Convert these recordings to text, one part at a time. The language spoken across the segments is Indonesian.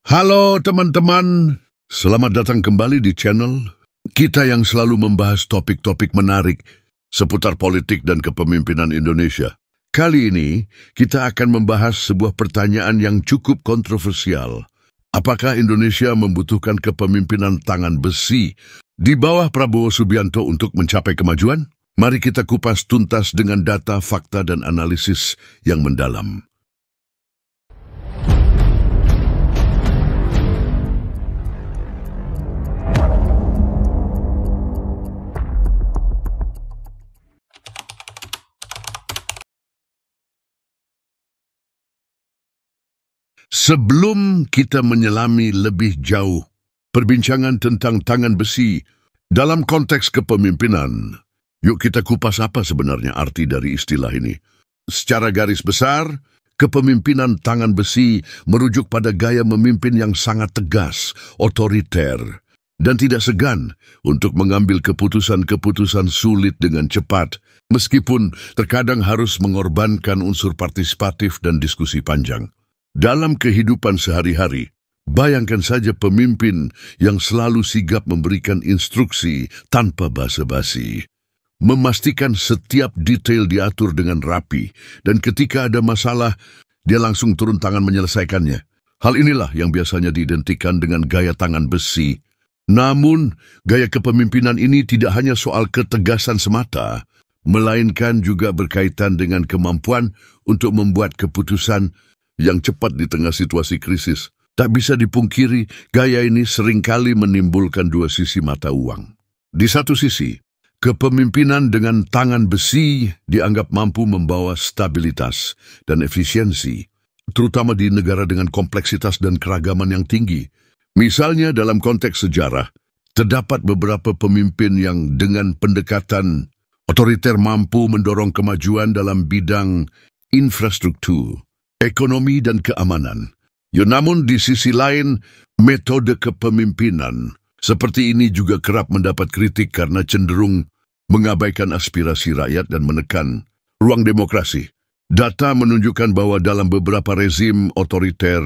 Halo teman-teman, selamat datang kembali di channel kita yang selalu membahas topik-topik menarik seputar politik dan kepemimpinan Indonesia. Kali ini kita akan membahas sebuah pertanyaan yang cukup kontroversial. Apakah Indonesia membutuhkan kepemimpinan tangan besi di bawah Prabowo Subianto untuk mencapai kemajuan? Mari kita kupas tuntas dengan data, fakta, dan analisis yang mendalam. Sebelum kita menyelami lebih jauh perbincangan tentang tangan besi dalam konteks kepemimpinan, yuk kita kupas apa sebenarnya arti dari istilah ini. Secara garis besar, kepemimpinan tangan besi merujuk pada gaya memimpin yang sangat tegas, otoriter, dan tidak segan untuk mengambil keputusan-keputusan sulit dengan cepat, meskipun terkadang harus mengorbankan unsur partisipatif dan diskusi panjang. Dalam kehidupan sehari-hari, bayangkan saja pemimpin yang selalu sigap memberikan instruksi tanpa basa-basi, memastikan setiap detail diatur dengan rapi, dan ketika ada masalah, dia langsung turun tangan menyelesaikannya. Hal inilah yang biasanya diidentikan dengan gaya tangan besi. Namun, gaya kepemimpinan ini tidak hanya soal ketegasan semata, melainkan juga berkaitan dengan kemampuan untuk membuat keputusan yang cepat di tengah situasi krisis. Tak bisa dipungkiri, gaya ini seringkali menimbulkan dua sisi mata uang. Di satu sisi, kepemimpinan dengan tangan besi dianggap mampu membawa stabilitas dan efisiensi, terutama di negara dengan kompleksitas dan keragaman yang tinggi. Misalnya dalam konteks sejarah, terdapat beberapa pemimpin yang dengan pendekatan otoriter mampu mendorong kemajuan dalam bidang infrastruktur, ekonomi, dan keamanan. Namun di sisi lain, metode kepemimpinan seperti ini juga kerap mendapat kritik karena cenderung mengabaikan aspirasi rakyat dan menekan ruang demokrasi. Data menunjukkan bahwa dalam beberapa rezim otoriter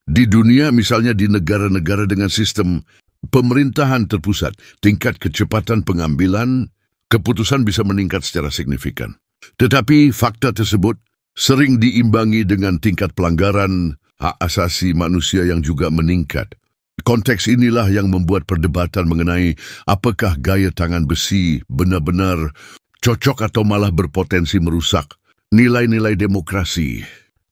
di dunia, misalnya di negara-negara dengan sistem pemerintahan terpusat, tingkat kecepatan pengambilan keputusan bisa meningkat secara signifikan. Tetapi fakta tersebut sering diimbangi dengan tingkat pelanggaran hak asasi manusia yang juga meningkat. Konteks inilah yang membuat perdebatan mengenai apakah gaya tangan besi benar-benar cocok atau malah berpotensi merusak nilai-nilai demokrasi,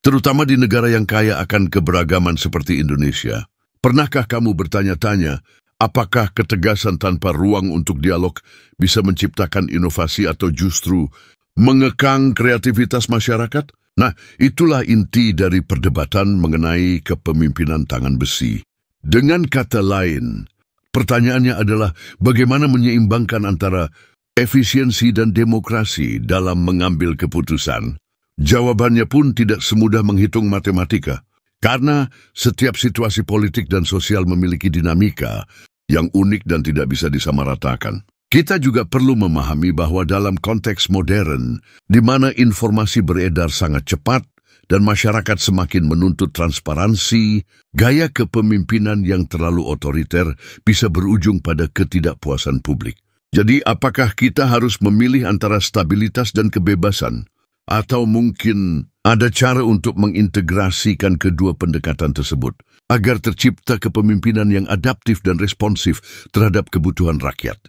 terutama di negara yang kaya akan keberagaman seperti Indonesia. Pernahkah kamu bertanya-tanya, apakah ketegasan tanpa ruang untuk dialog bisa menciptakan inovasi atau justru mengekang kreativitas masyarakat? Nah, itulah inti dari perdebatan mengenai kepemimpinan tangan besi. Dengan kata lain, pertanyaannya adalah bagaimana menyeimbangkan antara efisiensi dan demokrasi dalam mengambil keputusan. Jawabannya pun tidak semudah menghitung matematika, karena setiap situasi politik dan sosial memiliki dinamika yang unik dan tidak bisa disamaratakan. Kita juga perlu memahami bahwa dalam konteks modern, di mana informasi beredar sangat cepat dan masyarakat semakin menuntut transparansi, gaya kepemimpinan yang terlalu otoriter bisa berujung pada ketidakpuasan publik. Jadi, apakah kita harus memilih antara stabilitas dan kebebasan? Atau mungkin ada cara untuk mengintegrasikan kedua pendekatan tersebut, agar tercipta kepemimpinan yang adaptif dan responsif terhadap kebutuhan rakyat?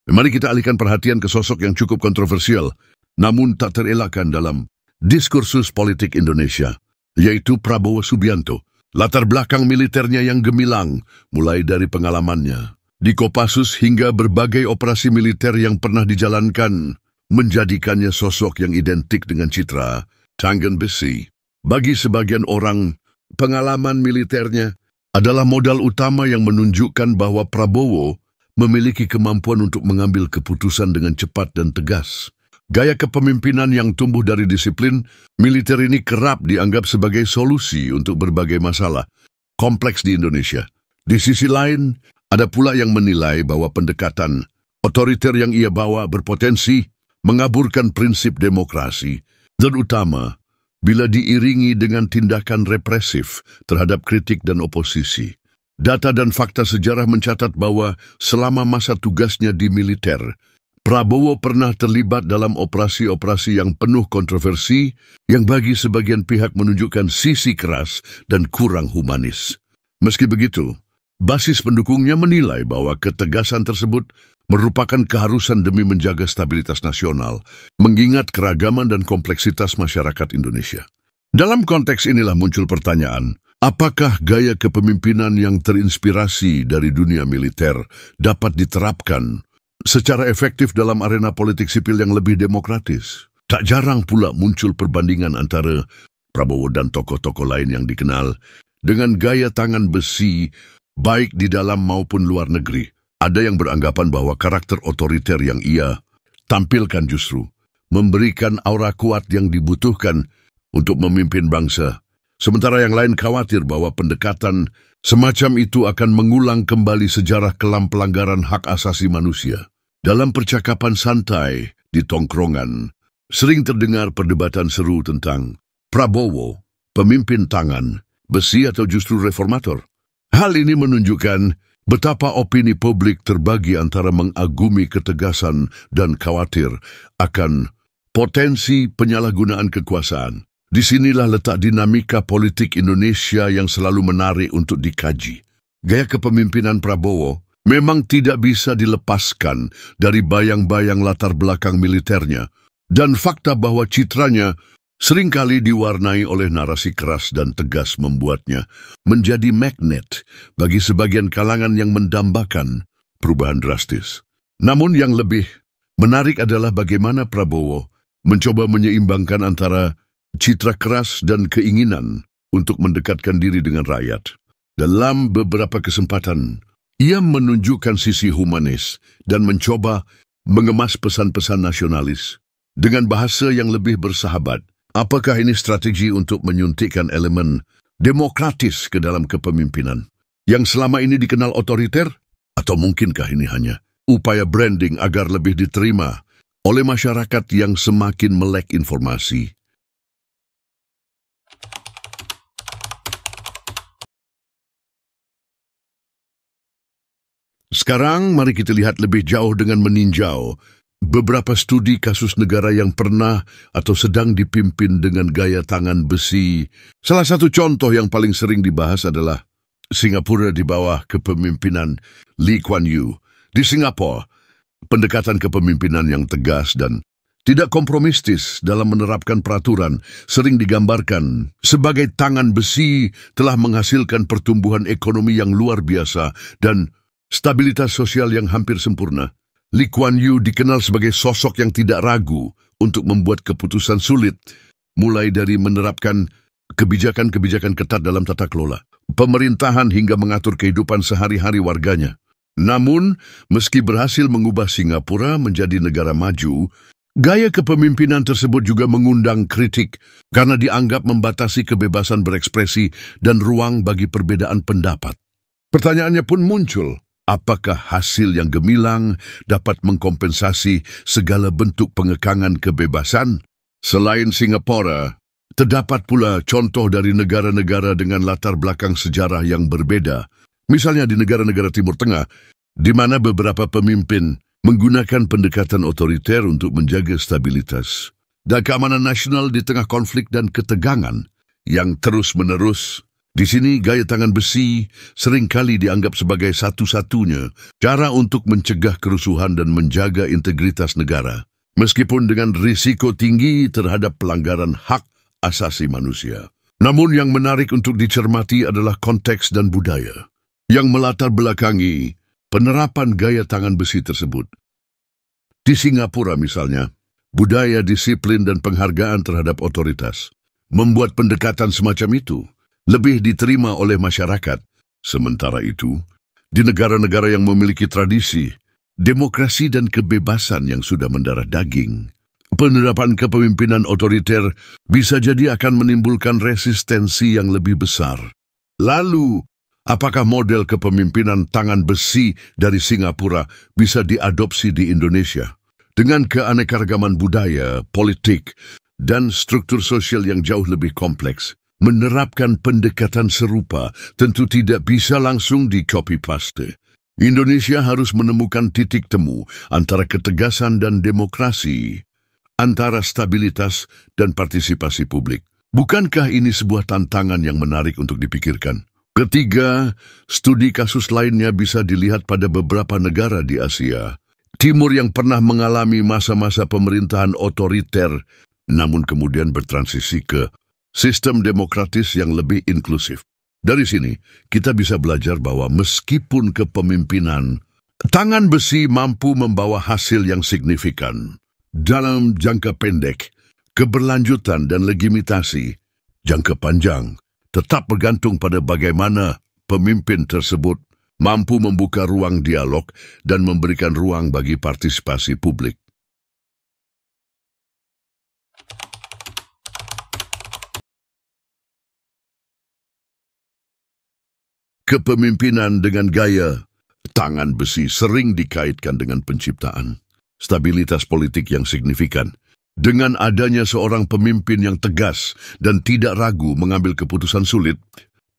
Mari kita alihkan perhatian ke sosok yang cukup kontroversial, namun tak terelakkan dalam diskursus politik Indonesia, yaitu Prabowo Subianto. Latar belakang militernya yang gemilang, mulai dari pengalamannya di Kopassus hingga berbagai operasi militer yang pernah dijalankan, menjadikannya sosok yang identik dengan citra tangan besi. Bagi sebagian orang, pengalaman militernya adalah modal utama yang menunjukkan bahwa Prabowo memiliki kemampuan untuk mengambil keputusan dengan cepat dan tegas. Gaya kepemimpinan yang tumbuh dari disiplin militer ini kerap dianggap sebagai solusi untuk berbagai masalah kompleks di Indonesia. Di sisi lain, ada pula yang menilai bahwa pendekatan otoriter yang ia bawa berpotensi mengaburkan prinsip demokrasi, terutama bila diiringi dengan tindakan represif terhadap kritik dan oposisi. Data dan fakta sejarah mencatat bahwa selama masa tugasnya di militer, Prabowo pernah terlibat dalam operasi-operasi yang penuh kontroversi yang bagi sebagian pihak menunjukkan sisi keras dan kurang humanis. Meski begitu, basis pendukungnya menilai bahwa ketegasan tersebut merupakan keharusan demi menjaga stabilitas nasional, mengingat keragaman dan kompleksitas masyarakat Indonesia. Dalam konteks inilah muncul pertanyaan, apakah gaya kepemimpinan yang terinspirasi dari dunia militer dapat diterapkan secara efektif dalam arena politik sipil yang lebih demokratis? Tak jarang pula muncul perbandingan antara Prabowo dan tokoh-tokoh lain yang dikenal dengan gaya tangan besi baik di dalam maupun luar negeri. Ada yang beranggapan bahwa karakter otoriter yang ia tampilkan justru memberikan aura kuat yang dibutuhkan untuk memimpin bangsa. Sementara yang lain khawatir bahwa pendekatan semacam itu akan mengulang kembali sejarah kelam pelanggaran hak asasi manusia. Dalam percakapan santai di tongkrongan, sering terdengar perdebatan seru tentang Prabowo, pemimpin tangan, besi atau justru reformator. Hal ini menunjukkan betapa opini publik terbagi antara mengagumi ketegasan dan khawatir akan potensi penyalahgunaan kekuasaan. Disinilah letak dinamika politik Indonesia yang selalu menarik untuk dikaji. Gaya kepemimpinan Prabowo memang tidak bisa dilepaskan dari bayang-bayang latar belakang militernya dan fakta bahwa citranya seringkali diwarnai oleh narasi keras dan tegas membuatnya menjadi magnet bagi sebagian kalangan yang mendambakan perubahan drastis. Namun yang lebih menarik adalah bagaimana Prabowo mencoba menyeimbangkan antara citra keras dan keinginan untuk mendekatkan diri dengan rakyat. Dalam beberapa kesempatan, ia menunjukkan sisi humanis dan mencoba mengemas pesan-pesan nasionalis dengan bahasa yang lebih bersahabat. Apakah ini strategi untuk menyuntikkan elemen demokratis ke dalam kepemimpinan yang selama ini dikenal otoriter? Atau mungkinkah ini hanya upaya branding agar lebih diterima oleh masyarakat yang semakin melek informasi? Sekarang mari kita lihat lebih jauh dengan meninjau beberapa studi kasus negara yang pernah atau sedang dipimpin dengan gaya tangan besi. Salah satu contoh yang paling sering dibahas adalah Singapura di bawah kepemimpinan Lee Kuan Yew. Di Singapura, pendekatan kepemimpinan yang tegas dan tidak kompromistis dalam menerapkan peraturan sering digambarkan sebagai tangan besi telah menghasilkan pertumbuhan ekonomi yang luar biasa dan stabilitas sosial yang hampir sempurna. Lee Kuan Yew dikenal sebagai sosok yang tidak ragu untuk membuat keputusan sulit, mulai dari menerapkan kebijakan-kebijakan ketat dalam tata kelola pemerintahan hingga mengatur kehidupan sehari-hari warganya. Namun, meski berhasil mengubah Singapura menjadi negara maju, gaya kepemimpinan tersebut juga mengundang kritik karena dianggap membatasi kebebasan berekspresi dan ruang bagi perbedaan pendapat. Pertanyaannya pun muncul. Apakah hasil yang gemilang dapat mengkompensasi segala bentuk pengekangan kebebasan? Selain Singapura, terdapat pula contoh dari negara-negara dengan latar belakang sejarah yang berbeda. Misalnya di negara-negara Timur Tengah, di mana beberapa pemimpin menggunakan pendekatan otoriter untuk menjaga stabilitas dan keamanan nasional di tengah konflik dan ketegangan yang terus-menerus. Di sini, gaya tangan besi seringkali dianggap sebagai satu-satunya cara untuk mencegah kerusuhan dan menjaga integritas negara, meskipun dengan risiko tinggi terhadap pelanggaran hak asasi manusia. Namun yang menarik untuk dicermati adalah konteks dan budaya yang melatar belakangi penerapan gaya tangan besi tersebut. Di Singapura misalnya, budaya disiplin dan penghargaan terhadap otoritas membuat pendekatan semacam itu lebih diterima oleh masyarakat. Sementara itu, di negara-negara yang memiliki tradisi, demokrasi dan kebebasan yang sudah mendarah daging, penerapan kepemimpinan otoriter bisa jadi akan menimbulkan resistensi yang lebih besar. Lalu, apakah model kepemimpinan tangan besi dari Singapura bisa diadopsi di Indonesia? Dengan keanekaragaman budaya, politik, dan struktur sosial yang jauh lebih kompleks, menerapkan pendekatan serupa tentu tidak bisa langsung di-copy-paste. Indonesia harus menemukan titik temu antara ketegasan dan demokrasi, antara stabilitas dan partisipasi publik. Bukankah ini sebuah tantangan yang menarik untuk dipikirkan? Ketiga, studi kasus lainnya bisa dilihat pada beberapa negara di Asia Timur yang pernah mengalami masa-masa pemerintahan otoriter, namun kemudian bertransisi ke sistem demokratis yang lebih inklusif. Dari sini, kita bisa belajar bahwa meskipun kepemimpinan, tangan besi mampu membawa hasil yang signifikan. Dalam jangka pendek, keberlanjutan dan legitimasi jangka panjang tetap bergantung pada bagaimana pemimpin tersebut mampu membuka ruang dialog dan memberikan ruang bagi partisipasi publik. Kepemimpinan dengan gaya tangan besi sering dikaitkan dengan penciptaan stabilitas politik yang signifikan. Dengan adanya seorang pemimpin yang tegas dan tidak ragu mengambil keputusan sulit,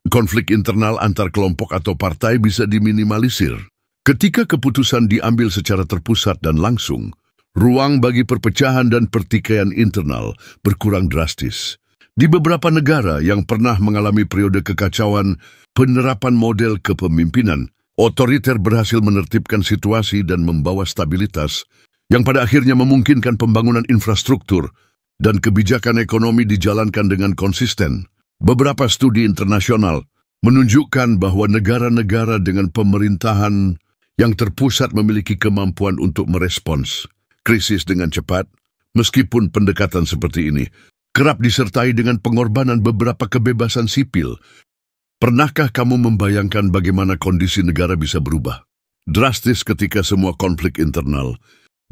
konflik internal antar kelompok atau partai bisa diminimalisir. Ketika keputusan diambil secara terpusat dan langsung, ruang bagi perpecahan dan pertikaian internal berkurang drastis. Di beberapa negara yang pernah mengalami periode kekacauan, penerapan model kepemimpinan otoriter berhasil menertibkan situasi dan membawa stabilitas yang pada akhirnya memungkinkan pembangunan infrastruktur dan kebijakan ekonomi dijalankan dengan konsisten. Beberapa studi internasional menunjukkan bahwa negara-negara dengan pemerintahan yang terpusat memiliki kemampuan untuk merespons krisis dengan cepat, meskipun pendekatan seperti ini kerap disertai dengan pengorbanan beberapa kebebasan sipil. Pernahkah kamu membayangkan bagaimana kondisi negara bisa berubah drastis ketika semua konflik internal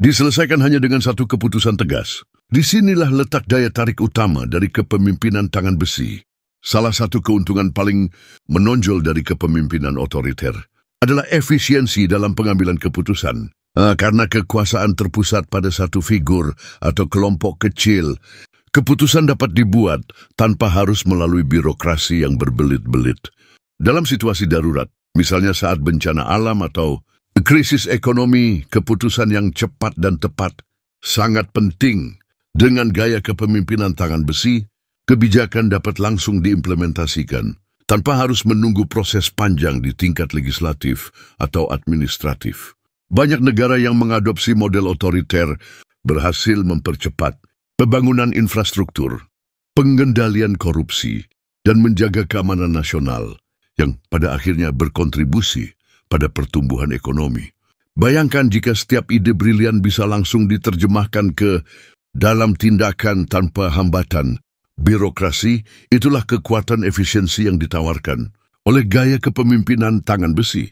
diselesaikan hanya dengan satu keputusan tegas? Disinilah letak daya tarik utama dari kepemimpinan tangan besi. Salah satu keuntungan paling menonjol dari kepemimpinan otoriter adalah efisiensi dalam pengambilan keputusan. Karena kekuasaan terpusat pada satu figur atau kelompok kecil, keputusan dapat dibuat tanpa harus melalui birokrasi yang berbelit-belit. Dalam situasi darurat, misalnya saat bencana alam atau krisis ekonomi, keputusan yang cepat dan tepat sangat penting. Dengan gaya kepemimpinan tangan besi, kebijakan dapat langsung diimplementasikan tanpa harus menunggu proses panjang di tingkat legislatif atau administratif. Banyak negara yang mengadopsi model otoriter berhasil mempercepat pembangunan infrastruktur, pengendalian korupsi, dan menjaga keamanan nasional yang pada akhirnya berkontribusi pada pertumbuhan ekonomi. Bayangkan jika setiap ide brilian bisa langsung diterjemahkan ke dalam tindakan tanpa hambatan. Birokrasi, itulah kekuatan efisiensi yang ditawarkan oleh gaya kepemimpinan tangan besi.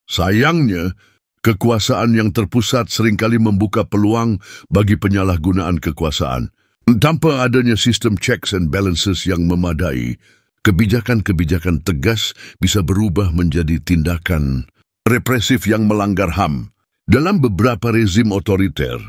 Sayangnya, kekuasaan yang terpusat seringkali membuka peluang bagi penyalahgunaan kekuasaan. Tanpa adanya sistem checks and balances yang memadai, kebijakan-kebijakan tegas bisa berubah menjadi tindakan represif yang melanggar HAM. Dalam beberapa rezim otoriter,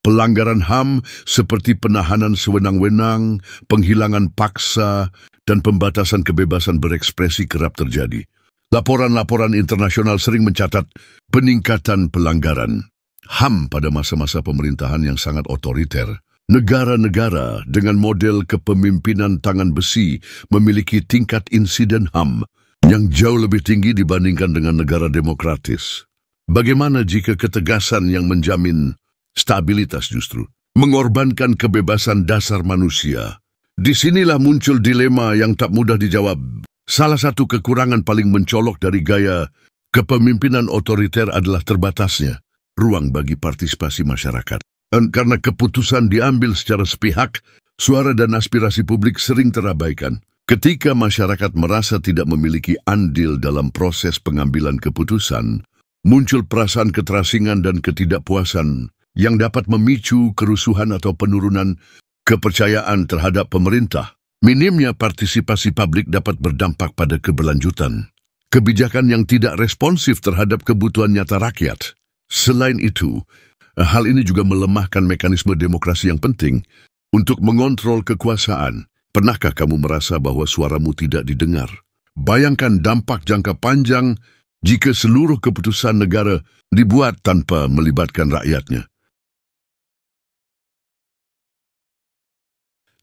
pelanggaran HAM seperti penahanan sewenang-wenang, penghilangan paksa, dan pembatasan kebebasan berekspresi kerap terjadi. Laporan-laporan internasional sering mencatat peningkatan pelanggaran HAM pada masa-masa pemerintahan yang sangat otoriter. Negara-negara dengan model kepemimpinan tangan besi memiliki tingkat insiden HAM yang jauh lebih tinggi dibandingkan dengan negara demokratis. Bagaimana jika ketegasan yang menjamin stabilitas justru mengorbankan kebebasan dasar manusia? Disinilah muncul dilema yang tak mudah dijawab. Salah satu kekurangan paling mencolok dari gaya kepemimpinan otoriter adalah terbatasnya ruang bagi partisipasi masyarakat. Dan karena keputusan diambil secara sepihak, suara dan aspirasi publik sering terabaikan. Ketika masyarakat merasa tidak memiliki andil dalam proses pengambilan keputusan, muncul perasaan keterasingan dan ketidakpuasan yang dapat memicu kerusuhan atau penurunan kepercayaan terhadap pemerintah. Minimnya partisipasi publik dapat berdampak pada keberlanjutan kebijakan yang tidak responsif terhadap kebutuhan nyata rakyat. Selain itu, hal ini juga melemahkan mekanisme demokrasi yang penting untuk mengontrol kekuasaan. Pernahkah kamu merasa bahwa suaramu tidak didengar? Bayangkan dampak jangka panjang jika seluruh keputusan negara dibuat tanpa melibatkan rakyatnya.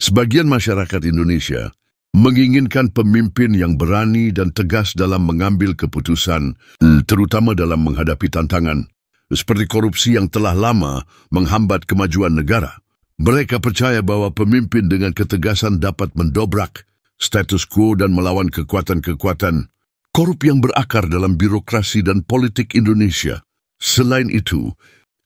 Sebagian masyarakat Indonesia menginginkan pemimpin yang berani dan tegas dalam mengambil keputusan, terutama dalam menghadapi tantangan seperti korupsi yang telah lama menghambat kemajuan negara. Mereka percaya bahwa pemimpin dengan ketegasan dapat mendobrak status quo dan melawan kekuatan-kekuatan korup yang berakar dalam birokrasi dan politik Indonesia. Selain itu,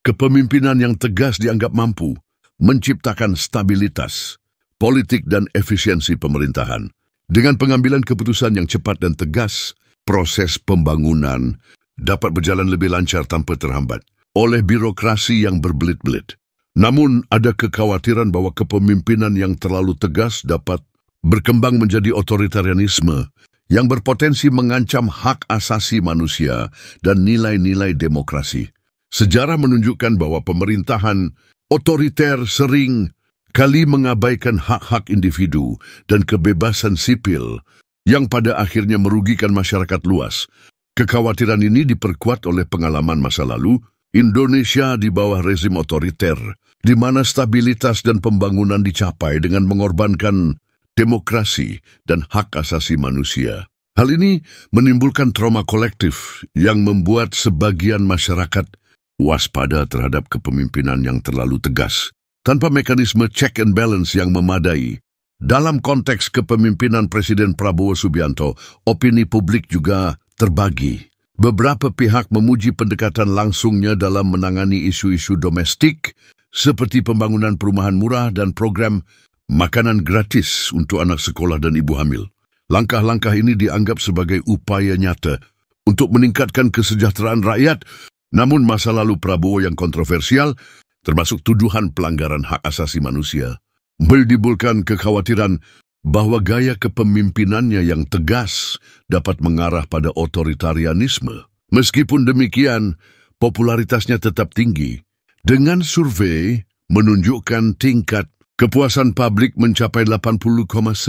kepemimpinan yang tegas dianggap mampu menciptakan stabilitas politik dan efisiensi pemerintahan. Dengan pengambilan keputusan yang cepat dan tegas, proses pembangunan dapat berjalan lebih lancar tanpa terhambat oleh birokrasi yang berbelit-belit. Namun, ada kekhawatiran bahwa kepemimpinan yang terlalu tegas dapat berkembang menjadi otoritarianisme yang berpotensi mengancam hak asasi manusia dan nilai-nilai demokrasi. Sejarah menunjukkan bahwa pemerintahan otoriter sering kali mengabaikan hak-hak individu dan kebebasan sipil yang pada akhirnya merugikan masyarakat luas. Kekhawatiran ini diperkuat oleh pengalaman masa lalu Indonesia di bawah rezim otoriter, di mana stabilitas dan pembangunan dicapai dengan mengorbankan demokrasi dan hak asasi manusia. Hal ini menimbulkan trauma kolektif yang membuat sebagian masyarakat waspada terhadap kepemimpinan yang terlalu tegas, tanpa mekanisme check and balance yang memadai. Dalam konteks kepemimpinan Presiden Prabowo Subianto, opini publik juga terbagi. Beberapa pihak memuji pendekatan langsungnya dalam menangani isu-isu domestik, seperti pembangunan perumahan murah dan program makanan gratis untuk anak sekolah dan ibu hamil. Langkah-langkah ini dianggap sebagai upaya nyata untuk meningkatkan kesejahteraan rakyat, namun masa lalu Prabowo yang kontroversial, termasuk tuduhan pelanggaran hak asasi manusia, menimbulkan kekhawatiran bahwa gaya kepemimpinannya yang tegas dapat mengarah pada otoritarianisme. Meskipun demikian, popularitasnya tetap tinggi. Dengan survei menunjukkan tingkat kepuasan publik mencapai 80,9%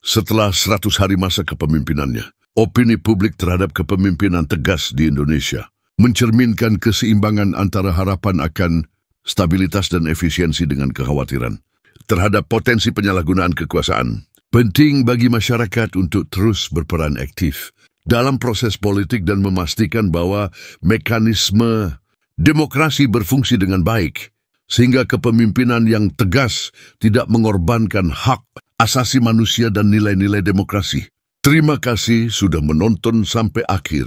setelah 100 hari masa kepemimpinannya. Opini publik terhadap kepemimpinan tegas di Indonesia mencerminkan keseimbangan antara harapan akan stabilitas dan efisiensi dengan kekhawatiran terhadap potensi penyalahgunaan kekuasaan. Penting bagi masyarakat untuk terus berperan aktif dalam proses politik dan memastikan bahwa mekanisme demokrasi berfungsi dengan baik, sehingga kepemimpinan yang tegas tidak mengorbankan hak asasi manusia dan nilai-nilai demokrasi. Terima kasih sudah menonton sampai akhir.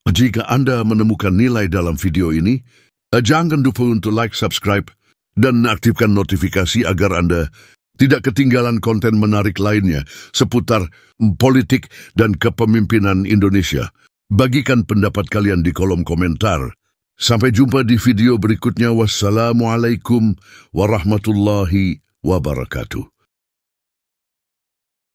Jika Anda menemukan nilai dalam video ini, jangan lupa untuk like, subscribe, dan aktifkan notifikasi agar Anda tidak ketinggalan konten menarik lainnya seputar politik dan kepemimpinan Indonesia. Bagikan pendapat kalian di kolom komentar. Sampai jumpa di video berikutnya. Wassalamualaikum warahmatullahi wabarakatuh.